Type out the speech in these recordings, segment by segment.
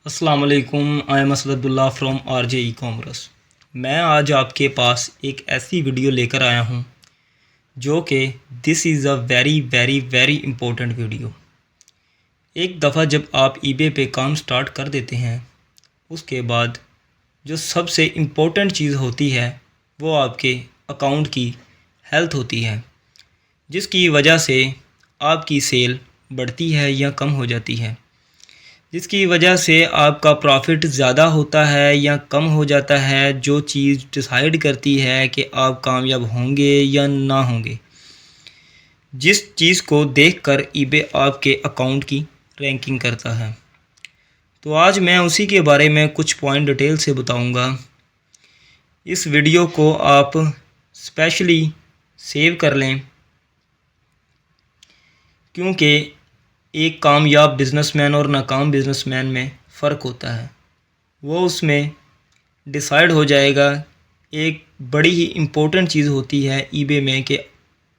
अस्सलाम वालेकुम। I am Asad Abdullah from RJ e commerce. मैं आज आपके पास एक ऐसी वीडियो लेकर आया हूँ जो कि this is a very very very important video. एक दफ़ा जब आप ईबे पे काम स्टार्ट कर देते हैं, उसके बाद जो सबसे इम्पोर्टेंट चीज़ होती है वो आपके अकाउंट की हेल्थ होती है, जिसकी वजह से आपकी सेल बढ़ती है या कम हो जाती है, जिसकी वजह से आपका प्रॉफिट ज़्यादा होता है या कम हो जाता है। जो चीज़ डिसाइड करती है कि आप कामयाब होंगे या ना होंगे, जिस चीज़ को देखकर ईबे आपके अकाउंट की रैंकिंग करता है। तो आज मैं उसी के बारे में कुछ पॉइंट डिटेल से बताऊंगा। इस वीडियो को आप स्पेशली सेव कर लें, क्योंकि एक कामयाब बिजनेसमैन और नाकाम बिजनेसमैन में फ़र्क होता है। वो उसमें डिसाइड हो जाएगा। एक बड़ी ही इम्पोर्टेंट चीज़ होती है ईबे में कि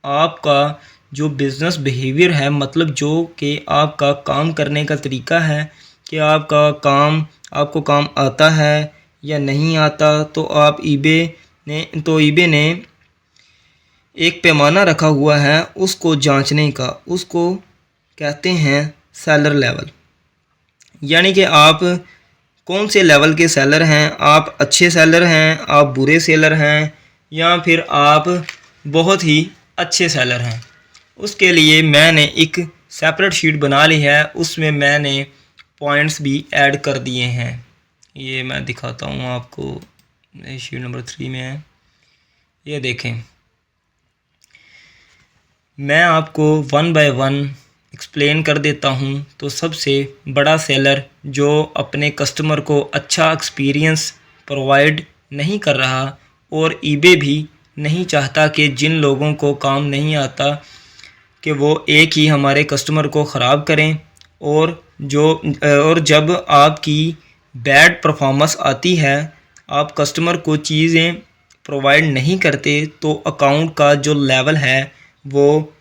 आपका जो बिज़नेस बिहेवियर है, मतलब जो कि आपका काम करने का तरीका है, कि आपको काम आता है या नहीं आता। तो ईबे ने एक पैमाना रखा हुआ है उसको जांचने का, उसको कहते हैं सेलर लेवल। यानी कि आप कौन से लेवल के सेलर हैं, आप अच्छे सेलर हैं, आप बुरे सेलर हैं, या फिर आप बहुत ही अच्छे सेलर हैं। उसके लिए मैंने एक सेपरेट शीट बना ली है, उसमें मैंने पॉइंट्स भी ऐड कर दिए हैं। ये मैं दिखाता हूँ आपको, शीट नंबर 3 में है, ये देखें। मैं आपको वन बाय वन एक्सप्लेन कर देता हूँ। तो सबसे बड़ा सेलर जो अपने कस्टमर को अच्छा एक्सपीरियंस प्रोवाइड नहीं कर रहा, और ईबे भी नहीं चाहता कि जिन लोगों को काम नहीं आता कि वो एक ही हमारे कस्टमर को ख़राब करें। और जब आपकी बैड परफॉर्मेंस आती है, आप कस्टमर को चीज़ें प्रोवाइड नहीं करते, तो अकाउंट का जो लेवल है वो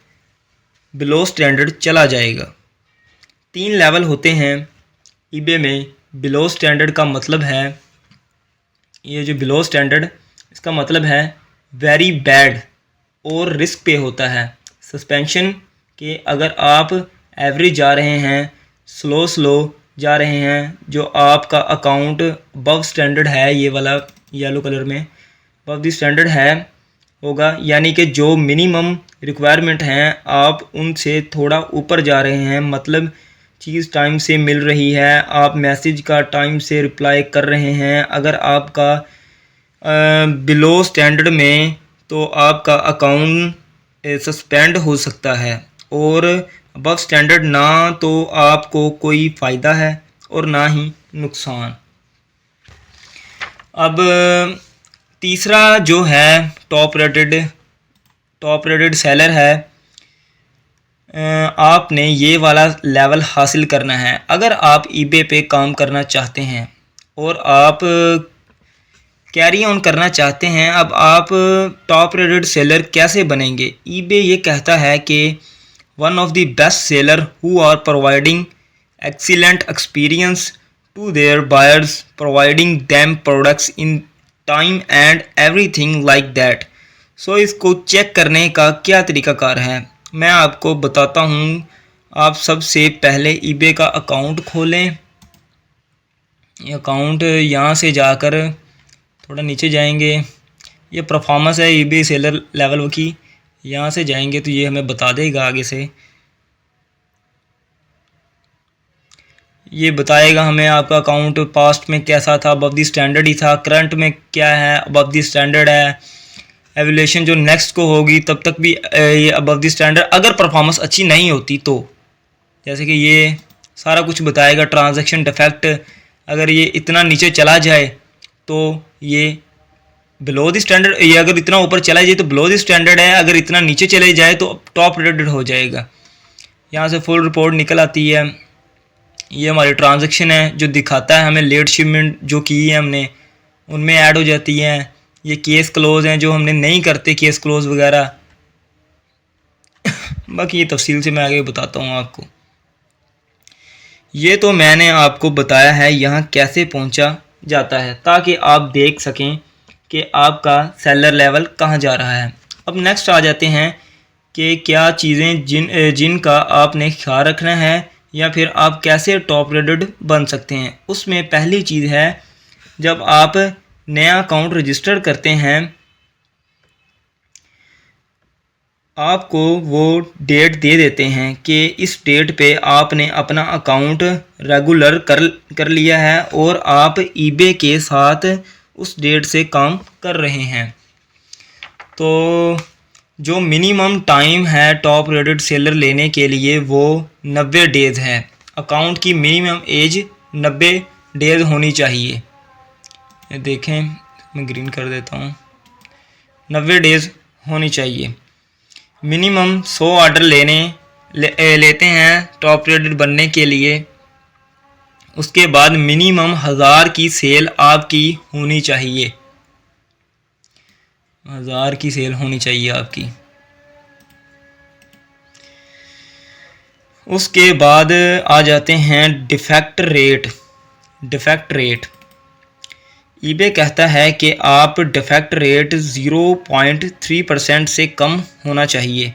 बिलो स्टैंडर्ड चला जाएगा। 3 लेवल होते हैं ईबे में। बिलो स्टैंडर्ड का मतलब है, ये जो बिलो स्टैंडर्ड, इसका मतलब है वेरी बैड और रिस्क पे होता है। सस्पेंशन के अगर आप एवरेज जा रहे हैं, स्लो जा रहे हैं, जो आपका अकाउंट अबव स्टैंडर्ड है, ये वाला येलो कलर में अबव द स्टैंडर्ड है होगा, यानी कि जो मिनिमम रिक्वायरमेंट हैं आप उनसे थोड़ा ऊपर जा रहे हैं, मतलब चीज़ टाइम से मिल रही है, आप मैसेज का टाइम से रिप्लाई कर रहे हैं। अगर आपका बिलो स्टैंडर्ड में, तो आपका अकाउंट सस्पेंड हो सकता है, और अबव स्टैंडर्ड ना तो आपको कोई फ़ायदा है और ना ही नुकसान। अब तीसरा जो है टॉप रेटेड सेलर है। आपने ये वाला लेवल हासिल करना है अगर आप ईबे पे काम करना चाहते हैं और आप कैरी ऑन करना चाहते हैं। अब आप टॉप रेटेड सेलर कैसे बनेंगे? ईबे ये कहता है कि one of the best seller who are providing excellent experience to their buyers, providing them products in time and everything like that. So इसको चेक करने का क्या तरीकाकार है, मैं आपको बताता हूँ। आप सबसे पहले ईबे का अकाउंट खोलें। ये अकाउंट यहाँ से जाकर थोड़ा नीचे जाएंगे, ये परफॉर्मेंस है ईबे सेलर लेवल की। यहाँ से जाएंगे तो ये हमें बता देगा, आगे से ये बताएगा हमें आपका अकाउंट पास्ट में कैसा था, अबव द स्टैंडर्ड ही था, करंट में क्या है, अबव द स्टैंडर्ड है। एवल्यूएशन जो नेक्स्ट को होगी तब तक भी ये अबव द स्टैंडर्ड। अगर परफॉर्मेंस अच्छी नहीं होती तो जैसे कि ये सारा कुछ बताएगा। ट्रांजैक्शन डिफेक्ट, अगर ये इतना नीचे चला जाए तो ये बिलो द स्टैंडर्ड, ये अगर इतना ऊपर चला जाए तो बिलो द स्टैंडर्ड है, अगर इतना नीचे चले जाए तो टॉप रेटेड हो जाएगा। यहाँ से फुल रिपोर्ट निकल आती है। ये हमारी ट्रांजैक्शन है जो दिखाता है हमें लेट शिपमेंट जो की है हमने, उनमें ऐड हो जाती हैं। ये केस क्लोज हैं जो हमने नहीं करते, केस क्लोज वगैरह। बाकी ये तफसील से मैं आगे बताता हूँ आपको। ये तो मैंने आपको बताया है यहाँ कैसे पहुँचा जाता है, ताकि आप देख सकें कि आपका सेलर लेवल कहाँ जा रहा है। अब नेक्स्ट आ जाते हैं कि क्या चीज़ें जिनका आपने ख्याल रखना है या फिर आप कैसे टॉप रेटेड बन सकते हैं। उसमें पहली चीज़ है, जब आप नया अकाउंट रजिस्टर करते हैं, आपको वो डेट दे देते हैं कि इस डेट पे आपने अपना अकाउंट रेगुलर कर लिया है और आप ईबे के साथ उस डेट से काम कर रहे हैं। तो जो मिनिमम टाइम है टॉप रेटेड सेलर लेने के लिए वो 90 डेज़ है। अकाउंट की मिनिमम एज 90 डेज़ होनी चाहिए। ये देखें, मैं ग्रीन कर देता हूँ, 90 डेज़ होनी चाहिए। मिनिमम 100 ऑर्डर लेते हैं टॉप रेटेड बनने के लिए। उसके बाद मिनिमम 1000 की सेल आपकी होनी चाहिए, 1000 की सेल होनी चाहिए आपकी। उसके बाद आ जाते हैं डिफेक्ट रेट। ईबे कहता है कि आप डिफेक्ट रेट 0.3% से कम होना चाहिए।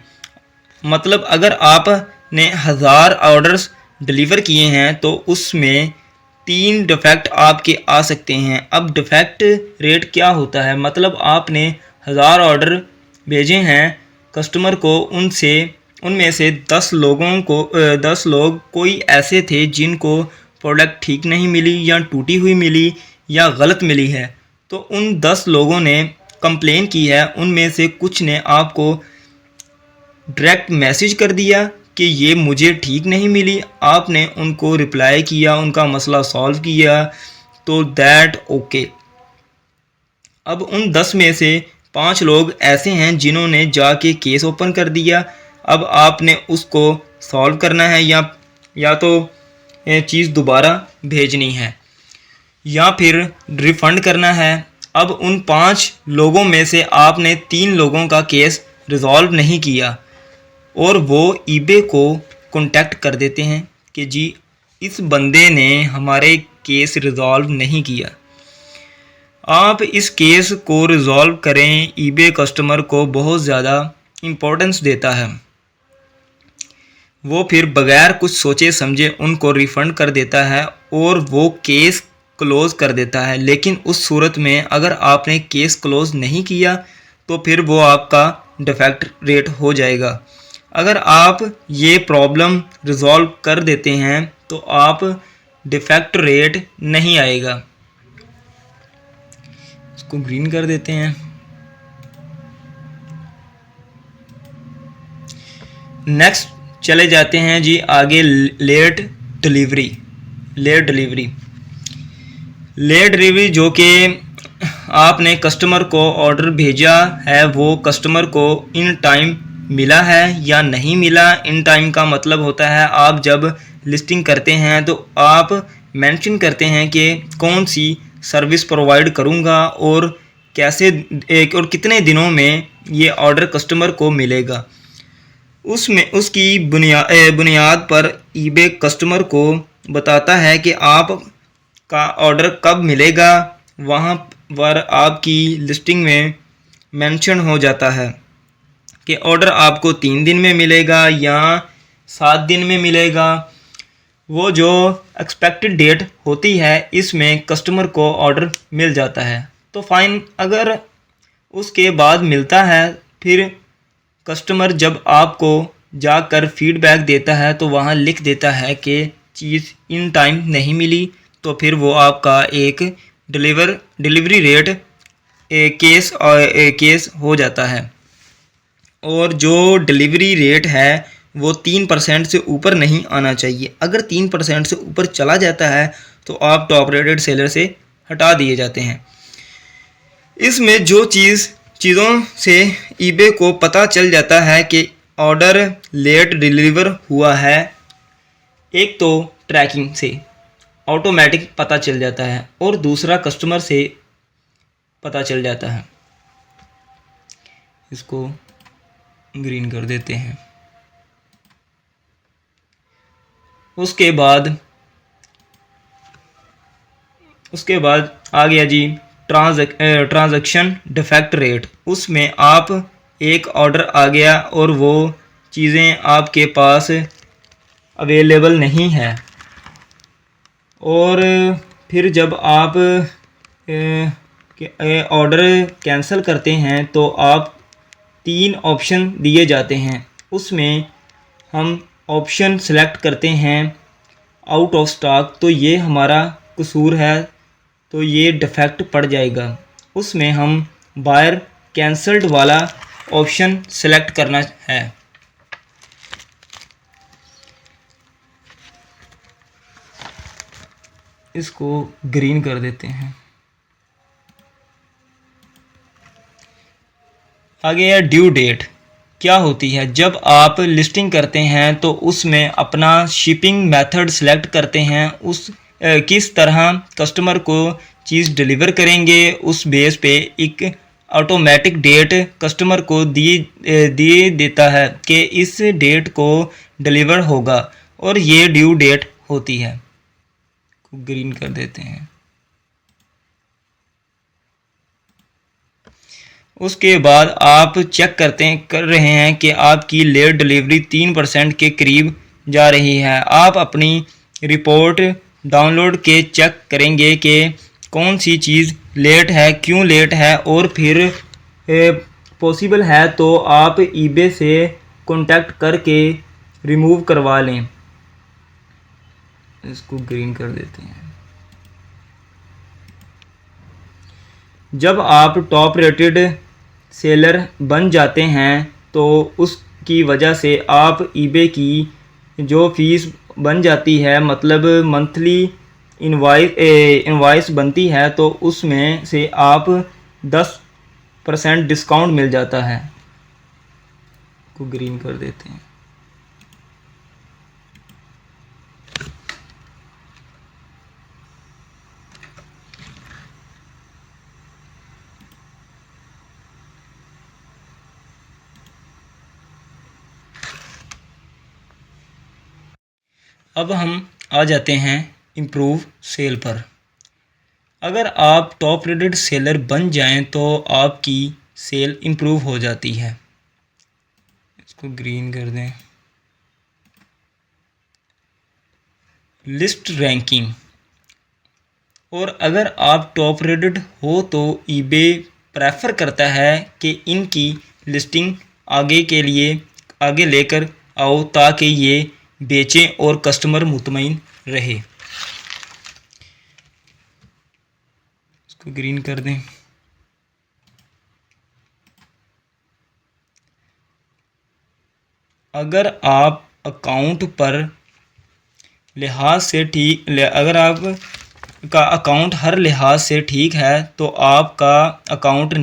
मतलब अगर आपने 1000 ऑर्डर्स डिलीवर किए हैं तो उसमें 3 डिफेक्ट आपके आ सकते हैं। अब डिफेक्ट रेट क्या होता है, मतलब आपने 1000 ऑर्डर भेजे हैं कस्टमर को, उनमें से 10 लोग कोई ऐसे थे जिनको प्रोडक्ट ठीक नहीं मिली या टूटी हुई मिली या गलत मिली है। तो उन 10 लोगों ने कंप्लेन की है, उनमें से कुछ ने आपको डायरेक्ट मैसेज कर दिया कि ये मुझे ठीक नहीं मिली, आपने उनको रिप्लाई किया, उनका मसला सॉल्व किया, तो दैट ओके। अब उन 10 में से 5 लोग ऐसे हैं जिन्होंने जाके केस ओपन कर दिया। अब आपने उसको सॉल्व करना है या तो चीज़ दोबारा भेजनी है या फिर रिफ़ंड करना है। अब उन 5 लोगों में से आपने 3 लोगों का केस रिज़ॉल्व नहीं किया और वो ईबे को कांटेक्ट कर देते हैं कि जी इस बंदे ने हमारे केस रिज़ॉल्व नहीं किया, आप इस केस को रिज़ॉल्व करें। ईबे कस्टमर को बहुत ज़्यादा इम्पोर्टेंस देता है, वो फिर बगैर कुछ सोचे समझे उनको रिफ़ंड कर देता है और वो केस क्लोज़ कर देता है। लेकिन उस सूरत में अगर आपने केस क्लोज़ नहीं किया तो फिर वो आपका डिफेक्ट रेट हो जाएगा। अगर आप ये प्रॉब्लम रिज़ॉल्व कर देते हैं तो आप डिफेक्ट रेट नहीं आएगा। इसको ग्रीन कर देते हैं। नेक्स्ट चले जाते हैं जी आगे, लेट डिलीवरी जो कि आपने कस्टमर को ऑर्डर भेजा है वो कस्टमर को इन टाइम मिला है या नहीं मिला। इन टाइम का मतलब होता है आप जब लिस्टिंग करते हैं तो आप मेंशन करते हैं कि कौन सी सर्विस प्रोवाइड करूंगा और कैसे और कितने दिनों में ये ऑर्डर कस्टमर को मिलेगा। उसमें उसकी बुनियाद पर ईबे कस्टमर को बताता है कि आप का ऑर्डर कब मिलेगा। वहाँ पर आपकी लिस्टिंग में मेंशन हो जाता है कि ऑर्डर आपको 3 दिन में मिलेगा या 7 दिन में मिलेगा। वो जो एक्सपेक्टेड डेट होती है इसमें कस्टमर को ऑर्डर मिल जाता है तो फाइन। अगर उसके बाद मिलता है फिर कस्टमर जब आपको जाकर फीडबैक देता है तो वहाँ लिख देता है कि चीज़ इन टाइम नहीं मिली, तो फिर वो आपका एक डिलीवरी रेट केस हो जाता है। और जो डिलीवरी रेट है वो 3% से ऊपर नहीं आना चाहिए। अगर 3% से ऊपर चला जाता है तो आप टॉप रेटेड सेलर से हटा दिए जाते हैं। इसमें जो चीज़ों से ईबे को पता चल जाता है कि ऑर्डर लेट डिलीवर हुआ है, एक तो ट्रैकिंग से ऑटोमेटिक पता चल जाता है और दूसरा कस्टमर से पता चल जाता है। इसको ग्रीन कर देते हैं। उसके बाद उसके बाद आ गया जी ट्रांजैक्शन डिफेक्ट रेट। उसमें आप एक ऑर्डर आ गया और वो चीज़ें आपके पास अवेलेबल नहीं है, और फिर जब आप ऑर्डर कैंसिल करते हैं तो आप 3 ऑप्शन दिए जाते हैं। उसमें हम ऑप्शन सेलेक्ट करते हैं आउट ऑफ स्टॉक, तो ये हमारा कसूर है, तो ये डिफेक्ट पड़ जाएगा। उसमें हम बायर कैंसल्ड वाला ऑप्शन सेलेक्ट करना है। इसको ग्रीन कर देते हैं। आगे है ड्यू डेट। क्या होती है? जब आप लिस्टिंग करते हैं तो उसमें अपना शिपिंग मेथड सेलेक्ट करते हैं, उस किस तरह कस्टमर को चीज़ डिलीवर करेंगे, उस बेस पे एक ऑटोमेटिक डेट कस्टमर को दिए देता है कि इस डेट को डिलीवर होगा, और ये ड्यू डेट होती है। ग्रीन कर देते हैं। उसके बाद आप चेक कर रहे हैं कि आपकी लेट डिलीवरी 3% के करीब जा रही है। आप अपनी रिपोर्ट डाउनलोड के चेक करेंगे कि कौन सी चीज़ लेट है, क्यों लेट है, और फिर पॉसिबल है तो आप ईबे से कांटेक्ट करके रिमूव करवा लें। इसको ग्रीन कर देते हैं। जब आप टॉप रेटेड सेलर बन जाते हैं तो उसकी वजह से आप ईबे की जो फीस बन जाती है, मतलब मंथली इनवाइस बनती है, तो उसमें से आप 10% डिस्काउंट मिल जाता है। को ग्रीन कर देते हैं। अब हम आ जाते हैं इम्प्रूव सेल पर। अगर आप टॉप रेटेड सेलर बन जाएं तो आपकी सेल इम्प्रूव हो जाती है। इसको ग्रीन कर दें। List ranking. और अगर आप टॉप रेटेड हो तो ईबे प्रेफर करता है कि इनकी लिस्टिंग आगे लेकर आओ, ताकि ये बेचें और कस्टमर मुतमईन रहे। इसको ग्रीन कर दें। अगर आप अकाउंट पर लिहाज से ठीक अगर आप का अकाउंट हर लिहाज से ठीक है तो आपका अकाउंट